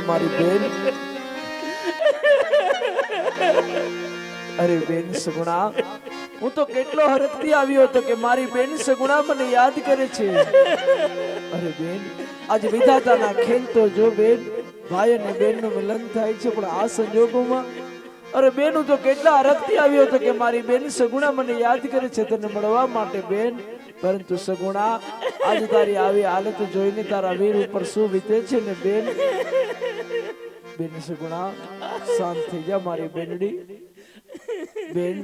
મારી બેન અરે બેન સગુણા હું તો કેટલો હરખથી આવ્યો હતો કે મારી બેન સગુણા મને યાદ કરે છે અરે બેન આજ વિધાતાના ખેલ તો જો બેન ભાઈ અને બેનનું મિલન થાય છે પણ આ સંજોગોમાં અરે બેન હું તો કેટલા હરખથી આવ્યો હતો કે મારી બેન સગુણા મને યાદ કરે છે તને મળવા માટે બેન પરંતુ સગુણા આજ તારી આવી હાલત જોઈને તારા વીર ઉપર શું વીતે છે ને બેન બેન સગુણા શાંત થઈ જા મારી બેનડી બેન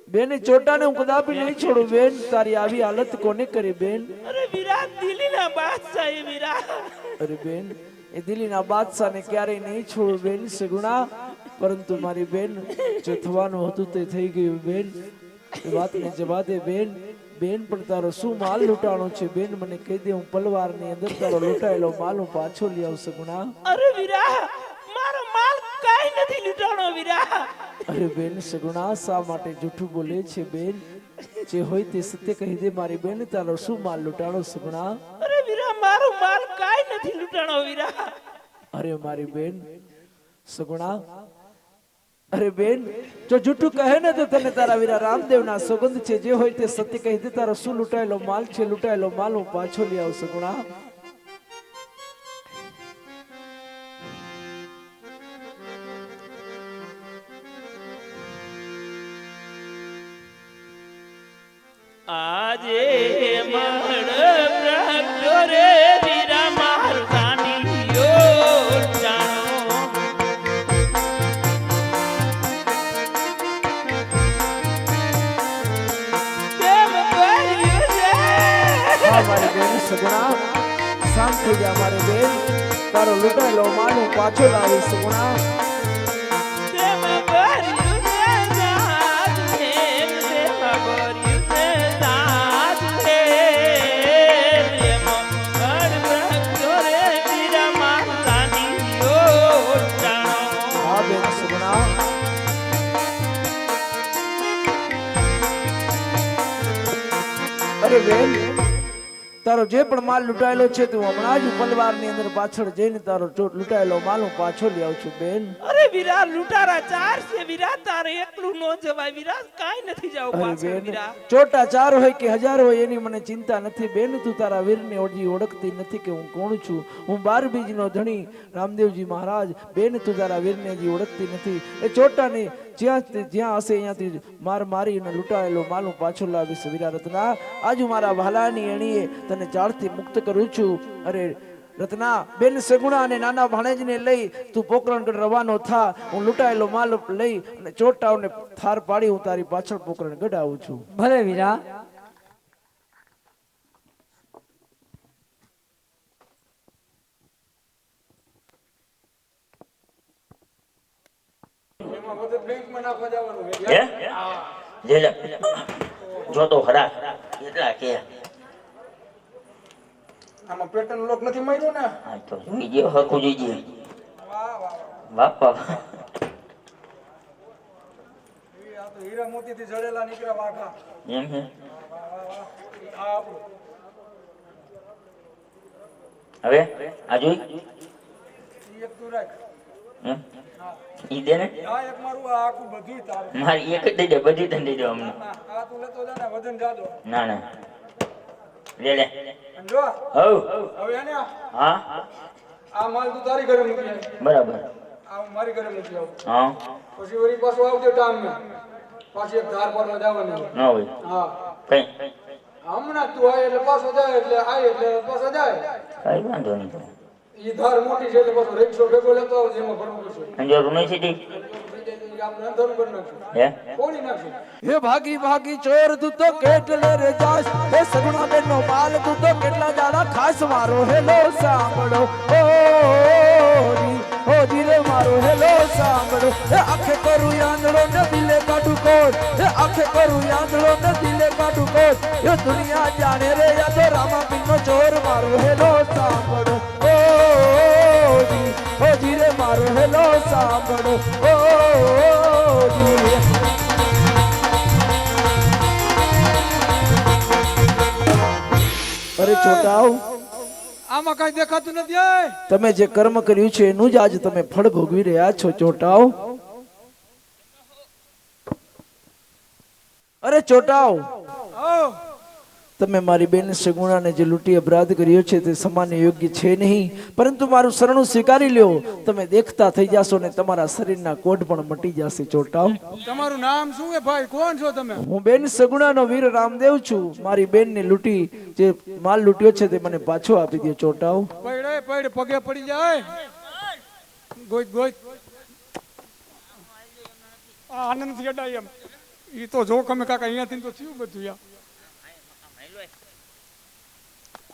બેન ચોટાને હું કદાપી નહીં છોડું બેન તારી આવી હાલત કોને કરી બેન અરે વિરાટ દિલ્હીના બાદશાહ એ વિરાટ અરે બેન એ દિલ્હીના બાદશાહને ક્યારેય નહીં છોડું બેન સગુણા પરંતુ મારી બેન જો થવાનું હતું તે થઈ ગયું બેન એ વાતને જવા દે બેન બેન પણ તારો શું માલ લૂંટાણો છે બેન મને કહી દે હું પલવારની અંદર તારો લૂંટાયેલો માલ હું પાછો લઈ આવું સગુણા અરે વિરાટ મારો માલ કાઈ નથી લૂંટાણો વિરાટ અરે બેન સગુણા શા માટે જૂઠું બોલે છે બેન જે હોય તે સત્ય કહી દે મારી બેન તારો શું માલ લૂંટાણો સગુણા અરે વિરા મારો માલ કાઈ નથી લૂંટાણો વિરા અરે મારી બેન સગુણા અરે બેન જો જૂઠું કહે ને તો તને તારા વીરા રામદેવના સોગંદ છે જે હોય તે સત્ય કહી દે તારો શું લૂંટાયેલો માલ છે લૂંટાયેલો માલ હું પાછો લઈ આવું સગુણા આજે મળ પ્રગટો રે વીરા મારું જાણીયો જાણો તેમ કર્યું છે હા મારી બેન સગુણા શાંત થઈ જા મારી બેન તારો લૂંટાયેલો માલ હું પાછો લાવી સગુણા તેમ કર્યું છે સાધુ હે તેમ કર્યું છે સાધુ હે એમ મળ પ્રગટો રે વીરા મારું જાણીયો જાણો હા બેન સગુણા અરે બેન તારો જે પણ માલ લૂંટાયેલો છે તું હમણાં જ પલવારની અંદર પાછળ જઈને તારો લૂંટાયેલો માલ હું પાછો લઈ આવું છું બેન અરે વિરા લૂંટારા ચાર છે વિરા તારે એકલું નો જવાય વિરા કાઈ નથી જાવ અરે પાછળ બેન વિરા ચોટા ચાર હોય કે હજાર હોય એની મને ચિંતા નથી બેન તું તારા વીરને હજી ઓળખતી નથી કે હું કોણ છું હું 12 બીજનો ધણી રામદેવજી મહારાજ બેન તું તારા વીરને હજી ઓળખતી નથી એ ચોટાની જ્યાં હશે અહીંયાથી મારી અને લૂંટાયેલો માલ હું પાછો લાવીશ વીરા રત્ના આજુ મારા ભાલાની એણીએ તને જાળથી મુક્ત કરું છું અરે રત્ના બેન સગુણા અને નાના ભાણેજને લઈ તું પોકરણગઢ રવાનો થા હું લૂંટાયેલો માલ લઈ અને ચોટાઓને થાર પાડી હું તારી પાછળ પોકરણગઢ આવું છું ભલે વીરા જો તો ખરા એટલા કે આમાં પેટર્ન લોક નથી માર્યો ને આ તો જોઈ ગયો હરખું જોઈ ગયો વાહ વાહ બાપા આ તો હીરા મોતી થી જડેલા નીકળ્યા વાઘા એમ છે આ આપણું હવે આ જોઈ ઈ એક તું રાખ એમ ઈ દે ને આ એક મારું આ આખું બધું તારું મારી એક જ દઈ દે બધી તને દઈ દો અમને આ તું લેતો જા ને વજન જાદો ના ના લે લે અને જો હવ હવે એને હા આ માલ તું તારી ઘરે મૂકી આવ બરાબર આ હું મારી ઘરે મૂકી આવું હા પછી વળી પાછું આવજો ટાઈમ પાછી એક ધાર પર જવાનું ના હોય હા કઈ હમણાં તું આય એટલે પાછો જાય એટલે આય એટલે પાછો જાય કઈ વાંધો નહીં તો ઈ ધાર મોટી છે એટલે પાછો રિક્ષો ભેગો લેતો આવજે એમાં ભરવું પડશે અંજોર નહીં સીધી આપણે અંધારું કરી નાખશું હે કોની નાખશું હે ભાગી ભાગી ચોર તું તો કેટલે રે જાસ હે સગુણા બેનનો માલ તું તો કેટલા જાડા ખાસ મારો હેલો સાંભળો ઓ ધીરે મારો હેલો સાંભળો હે આખે કરું યાંદડો ને દિલે કાઢું કોટ હે આખે કરું યાંદડો ને દિલે કાઢું કોટ એ દુનિયા જાણે રે યા તો રામા પીનો ચોર મારો હેલો સાંભળો ઓ ધીરે મારો હેલો સાંભળો ઓ ધીરે અરે છોટાઓ આમાં કઈ દેખાતું નથી એ તમે જે કર્મ કર્યું છે એનું જ આજ તમે ફળ ભોગવી રહ્યા છો ચોટાવ. અરે ચોટાવ, આવો તમે મારી બેન સગુણાને જે લૂંટી અપરાધ કર્યો છે તે સમાન્ય યોગ્ય છે નહીં, પરંતુ મારું શરણું સ્વીકારી લ્યો. તમે દેખતા થઈ જાશો ને તમારા શરીરના કોઢ પણ મટી જશે ચોટાવ. તમારું નામ શું છે ભાઈ? કોણ છો તમે? હું બેન સગુણાનો વીર રામદેવ છું. મારી બેનને લૂંટી જે માલ લૂંટ્યો છે તે મને પાછો આપી દો ચોટાવ. પડ પગે પડી જાય. ગોઈ ગોઈ આ આનંદ થી અડાય એમ ઈ તો જો કમે કાકા અહીંયાથી તો થયું બધું યાર.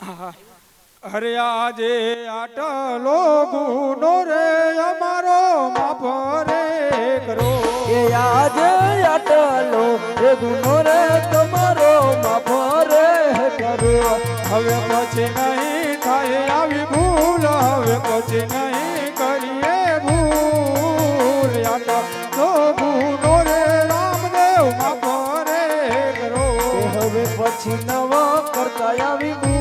હા અરે આજે આટલો ગુનો રે અમારો માફ રે કરો. એ આજે આટલો એ ગુનો રે તમારો માફ રે કરો. હવે પછી નહીં થાય આવી ભૂલ, હવે પછી નહીં કરીએ ભૂલ. આટલો ગુનો રે રામદેવ માફ રે કરો. એ હવે પછી નવા કરતા આવી ભૂલ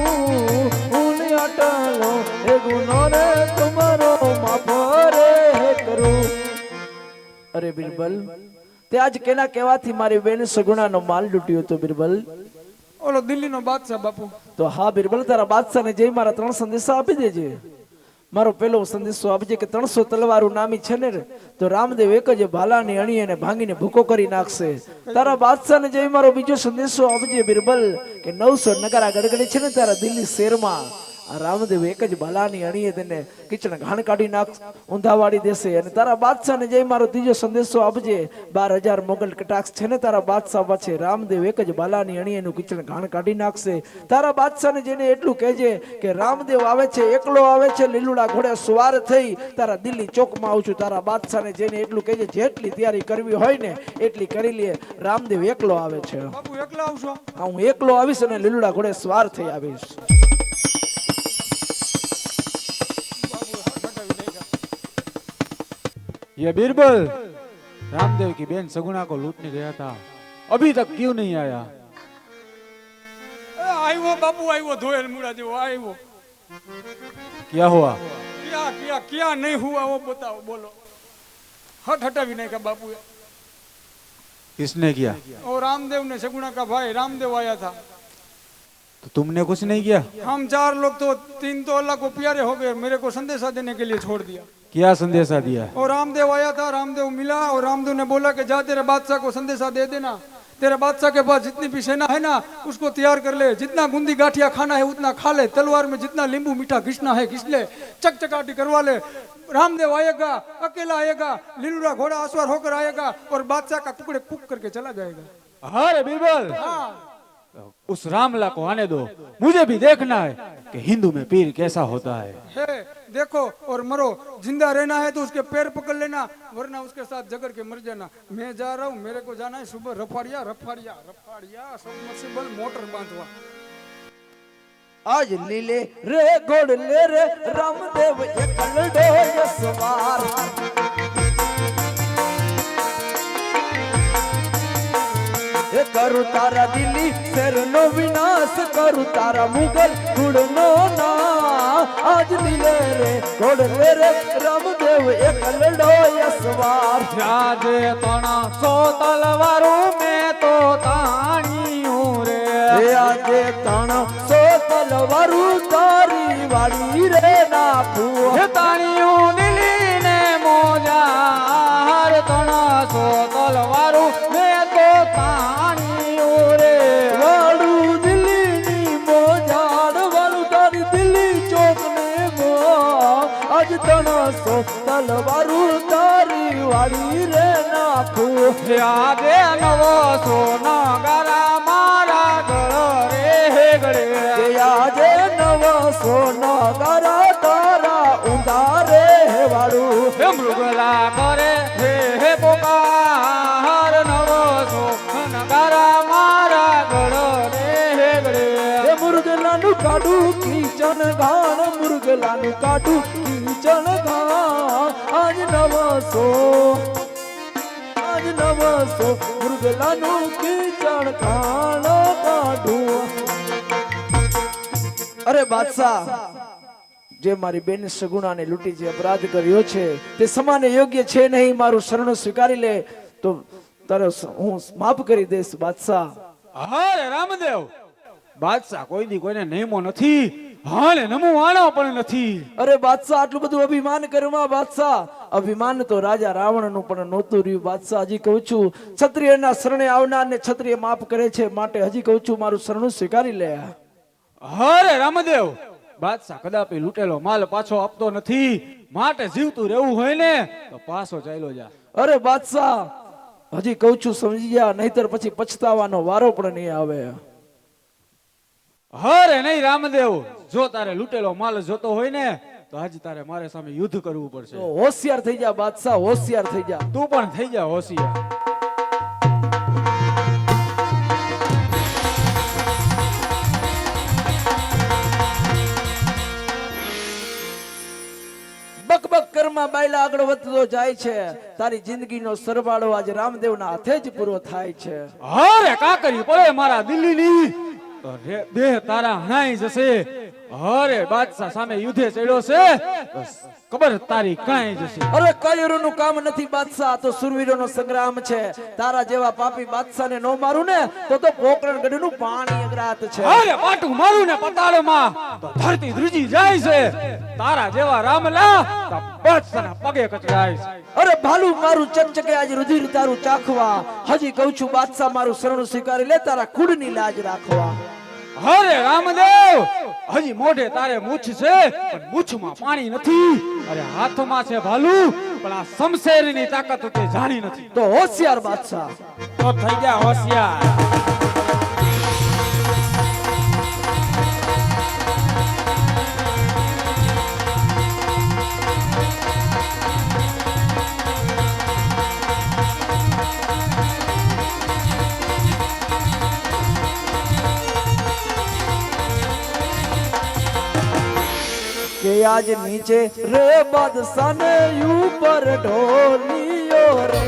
આટલો એ ગુનો રે તમારો માફ રે કરો. અરે બિરબલ, તે આજ કેના કહેવાથી મારી બેન સગુણાનો માલ લૂંટ્યો હતો બિરબલ? ઓલો દિલ્હીનો બાદશાહ બાપુ. તો હા બિરબલ, તારા બાદશાહને જઈ મારા 3 સંદેશા આપી દેજે. મારો પહેલો સંદેશો આપજે કે 300 તલવારો નામી છે ને તો રામદેવ એક જ ભાલાની અણી એને ભાંગીને ભૂકો કરી નાખશે. તારા બાદશાહને જઈ મારો બીજો સંદેશો આપજે બિરબલ કે 900 નગારા ગડગડી છે ને તારા દિલ્હી શહેરમાં આ રામદેવ એક જ ભાલાની અણીએ તેને કિચન ઘાણ કાઢી નાખ ઊંધા વાળી દેશે. અને તારા બાદશાહને જઈ મારો ત્રીજો સંદેશો આપજે 12000 મોગલ કટાક્ષ છે ને તારા બાદશાહ પાછે રામદેવ એક જ ભાલાની અણીએ એનું કિચન ઘાણ કાઢી નાખશે. તારા બાદશાહને જઈને એટલું કહેજે કે રામદેવ આવે છે, એકલો આવે છે, લીલુડા ઘોડે સવાર થઈ તારા દિલ્હી ચોકમાં આવું છું. તારા બાદશાહને જઈને એટલું કહેજે જેટલી તૈયારી કરવી હોય ને એટલી કરી લે, રામદેવ એકલો આવે છે. બાપુ એકલા આવશો? હા, હું એકલો આવીશ અને લીલુડા ઘોડે સવાર થઈ આવીશ. ये बीरबल, रामदेव की बहन सगुना को लूटने गया था, अभी तक क्यों नहीं आया? આવ્યો બાપુ, આવ્યો ધોયેલ મૂળા જેવો આવ્યો. क्या हुआ? ક્યાં ક્યાં ક્યાં નહીં હુआ वो बताओ, बोलो. हट हटावी नहीं का बापू. किसने किया? और रामदेव ने, सगुना का भाई रामदेव आया था. तो तुमने कुछ नहीं किया? हम 4 लोग तो 3 तो अल्लाह को प्यारे हो गए, मेरे को संदेशा देने के लिए छोड़ दिया. क्या संदेशा दिया? और रामदेव आया था, रामदेव मिला और रामदेव ने बोला कि जा तेरे बादशाह को संदेशा दे देना, तेरे बादशाह के पास जितनी भी सेना है ना उसको तैयार कर ले, जितना गुंदी गाठिया खाना है उतना खा ले, तलवार में जितना नींबू मीठा घिसना है घिस ले, चकचकाटी करवा ले. रामदेव आएगा, अकेला आएगा, लीलूरा घोड़ा आसवार होकर आएगा और बादशाह का टुकड़े कुक करके चला जाएगा. अरे बीरबल, उस रामला को आने दो, मुझे भी देखना है कि हिंदू में पीर कैसा होता है. देखो और मरो, जिंदा रहना है तो उसके पैर पकड़ लेना, वरना उसके साथ जगड़ के मर जाना. मैं जा रहा हूँ, मेरे को जाना है सुबह रफाड़िया रफाड़िया रफाड़िया सबमर्सिबल मोटर बांधवा. आज लीले रे घोड़ ले रे रामदेव एकलडो सवार. એ કરું તારા દિલ્હી શેરનો વિનાશ, કરું તારા મુગલ કુળનો નાશ. આજ લીલે રે ઘોડ લે રે રામદેવ એકલડો સવાર. આજે 300 તલવારો મેં તો તાણ્યું રે. આજે 300 તલવારું તારી વાળી રે નાખું. તાણ્યું દિલ્હી ને મોજાર, 300 તલવારો મેં તો તાણ્યું રે. વાળું દિલ્હીની મોજાડ, વાળું તારી દિલ્હી ચોક ને મો. આજ 300 તલવારું તારી વાળી રે નાખું. આજે 900 નગારા મારા ગળ રે ગળે. આજે 900 નગારા તારા ઊંધા રે વાળું. મૃગલા કરે હે પોકાર, 900 નગારા મારા ગળ રે ગળે. એ મુરગલાનું કાઢું કીચન ઘાણ, મુરગલાનું કાઢું કીચન ઘાણ. આજ 900 મુરગલાનું કીચન ઘાણ કાઢું. અરે બાદશાહ, જે મારી બેન સગુણાને લૂંટી જે અપરાધ કર્યો છે તે સમાને યોગ્ય છે નહીં, મારું શરણ સ્વીકારી લે તો તારો હું માફ કરી દઈશ બાદશાહ. અરે રામદેવ, બાદશાહ કોઈ દી કોઈને નિયમો નથી, હાલે નમો આણો પણ નથી. અરે બાદશાહ આટલું બધું અભિમાન કરવામાં બાદશાહ, અભિમાન તો રાજા રાવણનું પણ નહોતું રહ્યું બાદશાહ. હજી કહું છું ક્ષત્રિયના શરણે આવનારને ક્ષત્રિય માફ કરે છે, માટે હજી કહું છું મારું શરણું સ્વીકારી લે. અરે રામદેવ, બાદશાહ કદાપી લૂંટેલો માલ પાછો આપતો નથી, માટે જીવતું રહેવું હોય ને તો પાછો ચાલ્યો જા. અરે બાદશાહ હજી કહું છું સમજી જા, નહીતર પછી પછતાવાનો વારો પણ નહીં આવે. અરે નહીં રામદેવ, જો તારે લૂંટેલો માલ જોતો હોય ને તો આજે તારે મારે સામે યુદ્ધ કરવું પડશે. તો હોશિયાર થઈ જા બાદશાહ, હોશિયાર થઈ જા. તું પણ થઈ જા હોશિયાર. બકબક કરમાં બાયલા આગળ વધતો જાય છે, તારી જિંદગીનો સરવાળો આજે રામદેવના હાથે જ પૂરો થાય છે. અરે કાકરી પડે મારા દિલ્હીની તો દેહ તારા હણાઈ જશે. અરે બાદશાહ સામે યુદ્ધે ચડ્યો છે તો ખબર તારી કણાઈ જશે. અરે કાયરોનું કામ નથી બાદશાહ, આ તો સુરવીરોનો સંગ્રામ છે. તારા જેવા પાપી બાદશાહને નો મારું ને તો પોકરણ ગઢનું પાણી અગ્રાત છે. અરે પાટું મારું ને પતાળમાં તો ધરતી ધ્રુજી જાય છે. તારા જેવા રામલા તો બાદશાહના પગે કચડાય છે. અરે ભાલું મારું ચકચકે આજે રુધિર તારું ચાખવા. હજી કહું છું બાદશાહ મારું શરણું સ્વીકારી લે, તારા કુળની લાજ રાખવા. અરે રામદેવ, હજી મોઢે તારે મૂછ છે પણ મૂછમાં પાણી નથી. અરે હાથમાં છે ભાલું પણ આ શમશેરની તાકાત તે જાણી નથી. તો હોશિયાર બાદશાહ. તો થઈ જા હોશિયાર. કે આજ નીચે રે બાદશાહ ને ઉપર ઢોલિયો રે.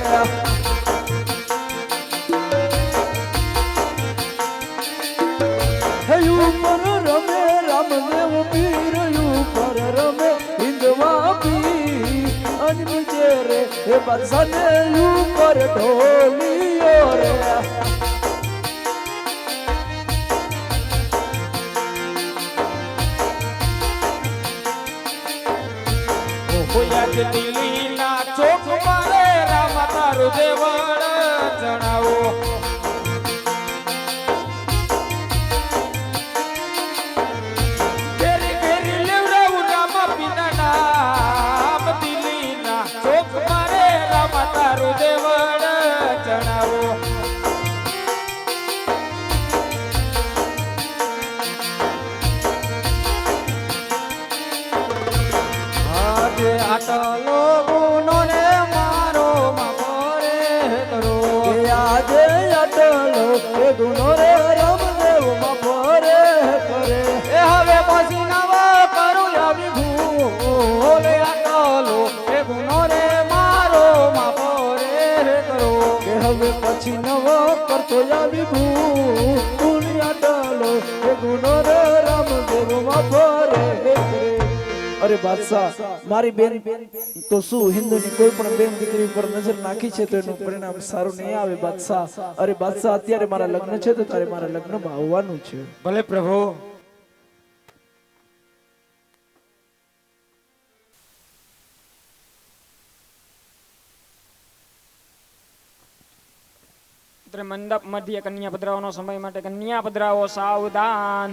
હે ઉપર રમે રામદેવ પીર, ઉપર રમે હિંદવા પીર. આજ નીચે રે બાદશાહ ને ઉપર ઢોલિયો રે. દિલ્હીના ચોક મારે રામ તારું દેવળ જણાવો. ફેરી ફેરી લેવડાવું રામ પીના નામ. દિલ્હીના ચોક મારે રામ તારું દેવળ જણાવો. આટલો ગુનો ને મારો મારે કરો. કે આજે અટલો એ ગુનો રે રામદેવ મફરે કરે. એ હવે પછી નવો કરું આવી ભૂલ. આટલો એ ગુનો રે મારો મારે કરો. કે હવે પછી નવો કરતો આવી ભૂલ. અટલો એ ગુનો રે રામદેવ મફરે કરે. અરે બાદશાહ મારી બેન તો શું હિન્દુની કોઈ પણ બેન દીકરી ઉપર નજર નાખી છે તો એનું પરિણામ સારું નહીં આવે બાદશાહ. અરે બાદશાહ અત્યારે મારા લગ્ન છે તો તારે મારા લગ્નમાં આવવાનું છે. ભલે પ્રભુ. મંડપ મધ્ય કન્યા પધરાવવાનો સમય માટે કન્યા પધરાવો સાવધાન.